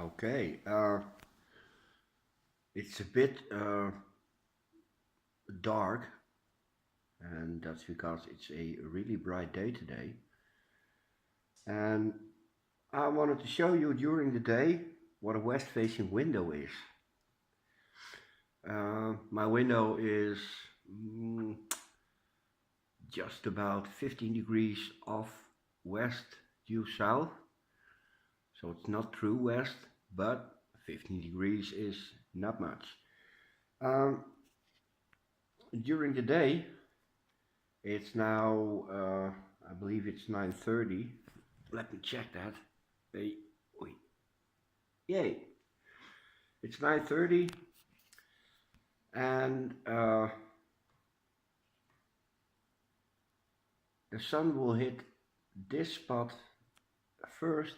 Okay, it's a bit dark, and that's because it's a really bright day today. And I wanted to show you during the day what a west facing window is. My window is mm, just about 15 degrees off west due south, so it's not true west, but 15 degrees is not much. Um, During the day, it's now, I believe it's 9:30. Let me check that. Hey, wait, yay! It's 9:30, and the sun will hit this spot first,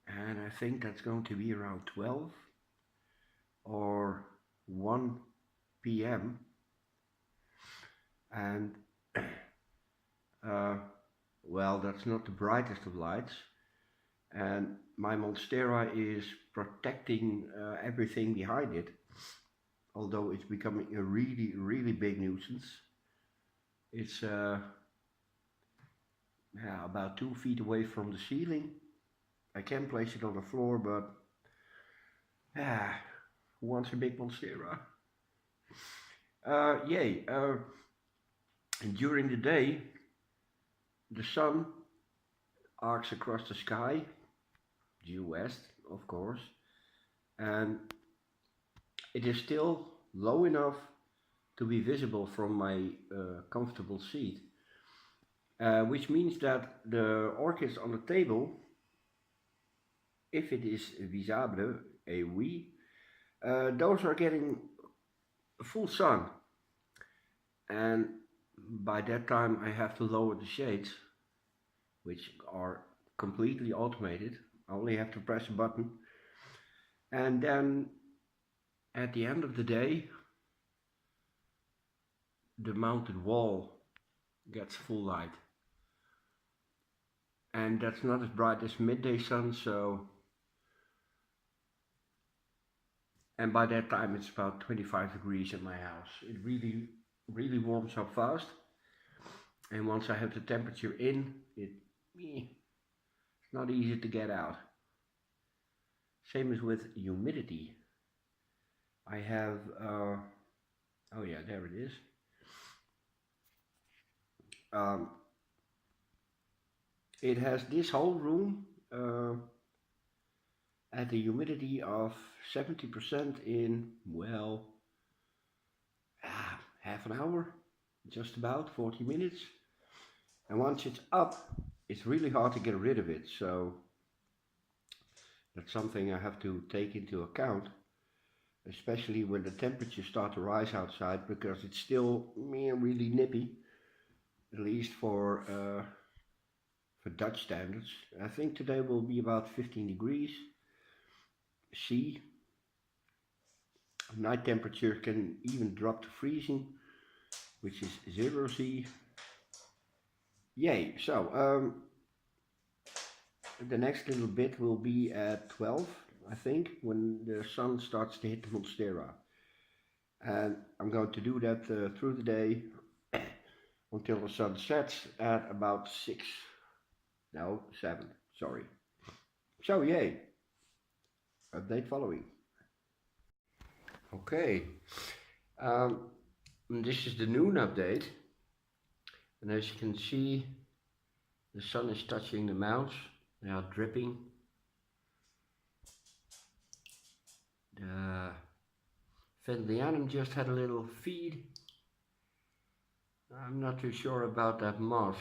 and I think that's going to be around 12 or 1 p.m. And uh, well, that's not the brightest of lights, and my Monstera is protecting everything behind it, although it's becoming a really big nuisance. It's yeah, about 2 feet away from the ceiling. I can place it on the floor, but yeah, who wants a big Monstera? Yay! And during the day, the sun arcs across the sky, due west, of course, and it is still low enough to be visible from my comfortable seat, which means that the orchids on the table, if it is visible, a oui, those are getting full sun, and by that time I have to lower the shades, which are completely automated. I only have to press a button, and then at the end of the day, the mounted wall gets full light, and that's not as bright as midday sun. So, and by that time it's about 25 degrees in my house. It really warms up fast, and once I have the temperature in, it's not easy to get out. Same as with humidity. I have oh yeah, there it is. um, it has this whole room at a humidity of 70% in, well, half an hour, just about 40 minutes. And once it's up, it's really hard to get rid of it. So that's something I have to take into account, especially when the temperatures start to rise outside, because it's still really nippy, at least for Dutch standards. I think today will be about 15 degrees C. Night temperature can even drop to freezing, which is 0 C. Yay! So the next little bit will be at 12, I think, when the sun starts to hit the Monstera. And I'm going to do that through the day until the sun sets at about 6. No, 7, sorry. So yay! Update following. Okay, this is the noon update, and as you can see, the sun is touching the mounts. They are dripping. The Vendlianum just had a little feed. I'm not too sure about that moss.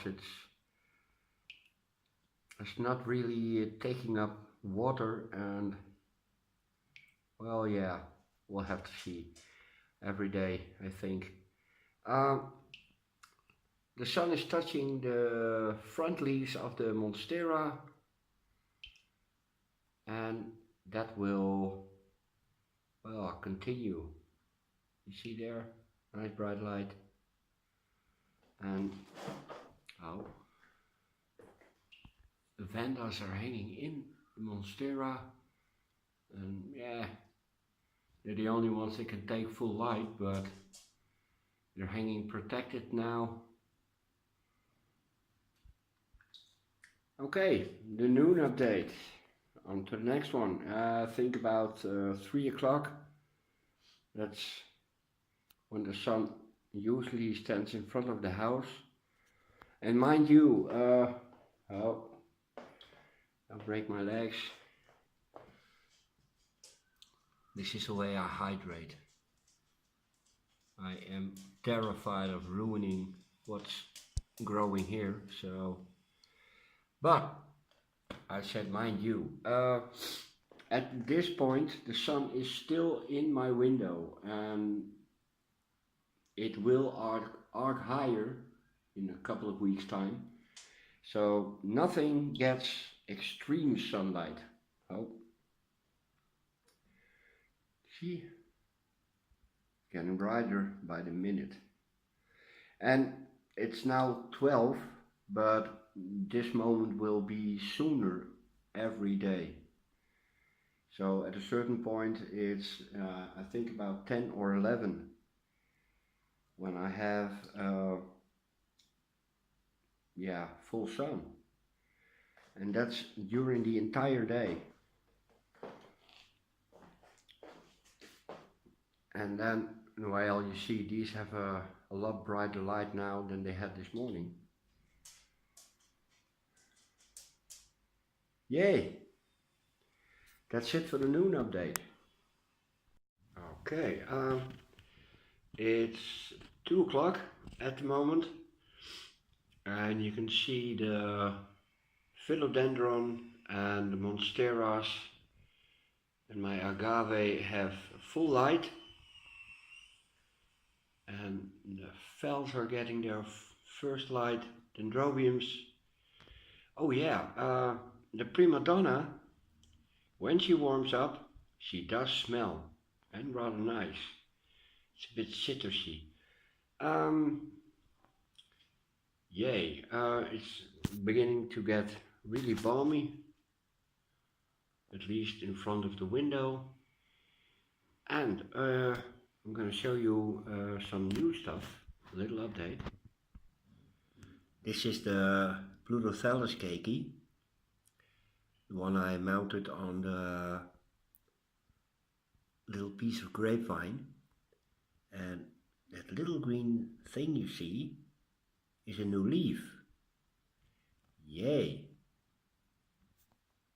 It's not really taking up water, and well, yeah, we'll have to see every day, I think. The sun is touching the front leaves of the Monstera, and that will, well, continue. You see there, nice bright light, and oh, the vandas are hanging in the Monstera, and yeah, they're the only ones that can take full light, but they're hanging protected now. Okay, the noon update. On to the next one. Think about 3 o'clock. That's when the sun usually stands in front of the house. And mind you, oh, I'll break my legs. This is the way I hydrate. I am terrified of ruining what's growing here, so. But I said, mind you, at this point the sun is still in my window and it will arc higher in a couple of weeks' time. So nothing gets extreme sunlight. Oh, see, getting brighter by the minute. And it's now 12, but this moment will be sooner every day. So at a certain point it's I think about 10 or 11 when I have full sun, and that's during the entire day. And then, well, you see these have a lot brighter light now than they had this morning. Yay! That's it for the noon update. Okay, it's 2 o'clock at the moment, and you can see the philodendron and the monsteras and my agave have full light, and the phals are getting their first light. Dendrobiums, oh yeah, the prima donna, when she warms up, she does smell, and rather nice. It's a bit citrusy. Yay, it's beginning to get really balmy, at least in front of the window. And I'm going to show you some new stuff, a little update. This is the Plutothallus keiki, the one I mounted on the little piece of grapevine, and that little green thing you see is a new leaf. Yay!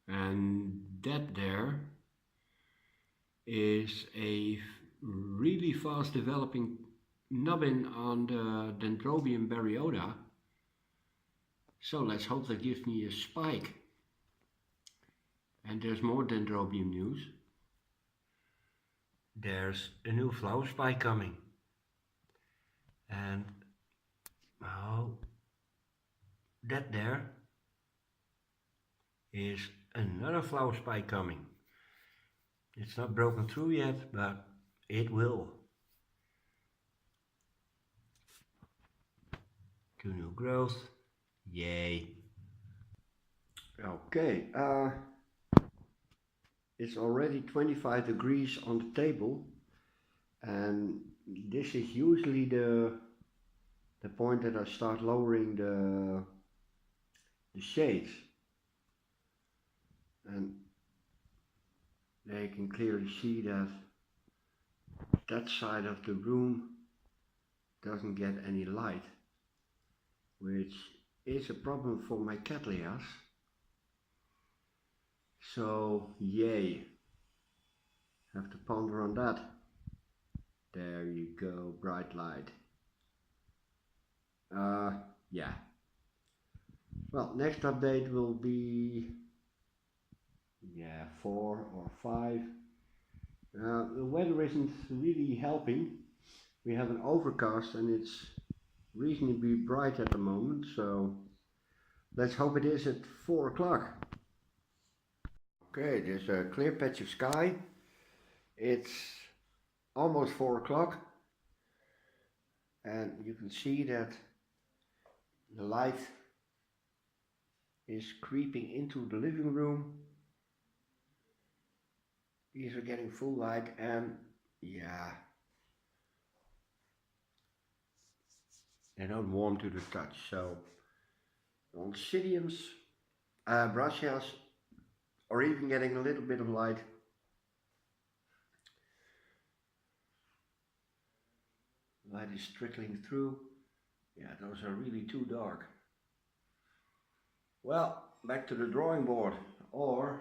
And that there is a really fast developing nubbin on the Dendrobium baryota, so let's hope that gives me a spike. And there's more Dendrobium news. There's a new flower spike coming, and oh, that there is another flower spike coming. It's not broken through yet, but it will. 2 new growth, yay. Okay, it's already 25 degrees on the table, and this is usually the point that I start lowering the shades, and they can clearly see that that side of the room doesn't get any light, which is a problem for my Cattleyas. So yay, have to ponder on that. There you go, bright light. Yeah. Well, next update will be 4 or 5. The weather isn't really helping. We have an overcast and it's reasonably bright at the moment, so let's hope it is at 4 o'clock. Okay, there's a clear patch of sky. It's almost 4 o'clock, and you can see that the light is creeping into the living room, these are getting full light, and yeah, they're not warm to the touch. So Oncidiums, brachias are even getting a little bit of light. Light is trickling through. Yeah, those are really too dark. Well, back to the drawing board, or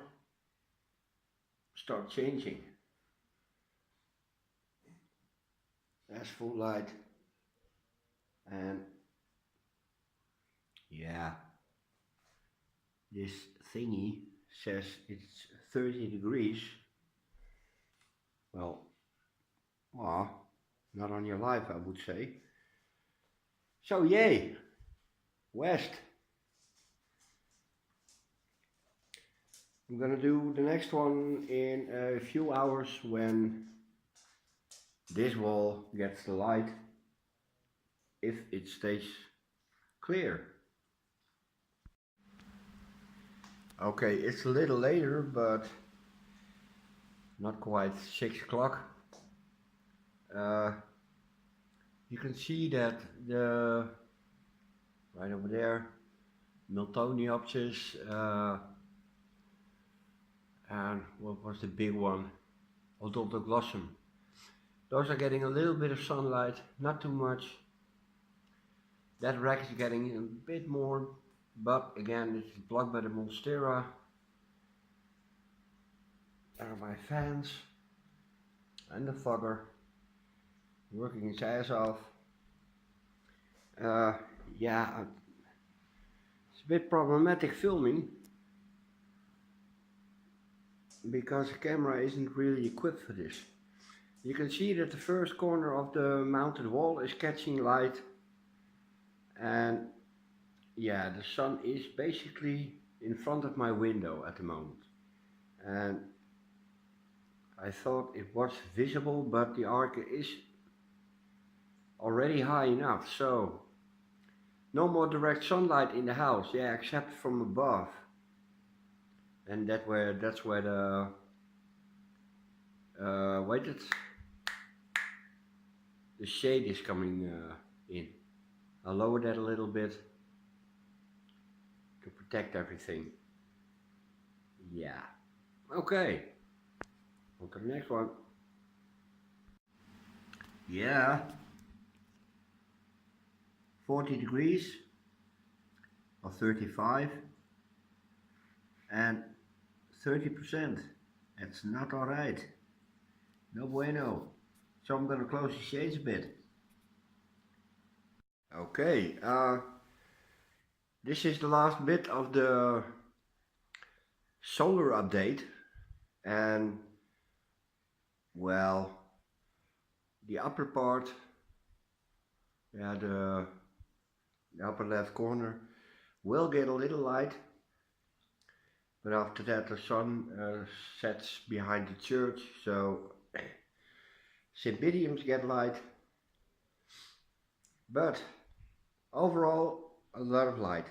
start changing. There's full light, and yeah, this thingy says it's 30 degrees. Well, not on your life, I would say. So yay, west. I'm gonna do the next one in a few hours when this wall gets the light, if it stays clear. Okay, it's a little later, but not quite 6 o'clock. You can see that the right over there, Miltoniopsis, and what was the big one? Odontoglossum. Those are getting a little bit of sunlight, not too much. That rack is getting a bit more, but again, this is blocked by the Monstera. There are my fans, and the fogger working his ass off. Yeah, it's a bit problematic filming because the camera isn't really equipped for this. You can see that the first corner of the mounted wall is catching light, and yeah, the sun is basically in front of my window at the moment, and I thought it was visible, but the arc is already high enough, so no more direct sunlight in the house, yeah, except from above. And that's where the the shade is coming in. I'll lower that a little bit to protect everything. Yeah. Okay. On to the next one. Yeah. 40 degrees or 35 and 30%. That's not alright. No bueno. So I'm gonna close the shades a bit. Okay, this is the last bit of the solar update, and well, the upper part, yeah, the upper left corner will get a little light, but after that the sun sets behind the church, so Cymbidiums get light, but overall a lot of light.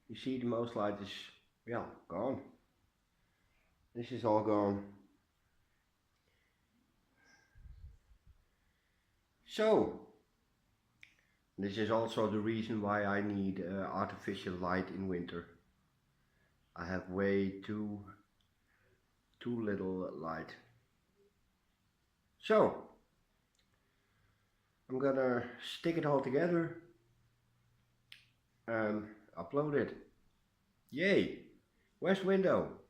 You see the most light is, yeah, gone. This is all gone. So this is also the reason why I need artificial light in winter. I have way too little light. So I'm gonna stick it all together and upload it. Yay! West window.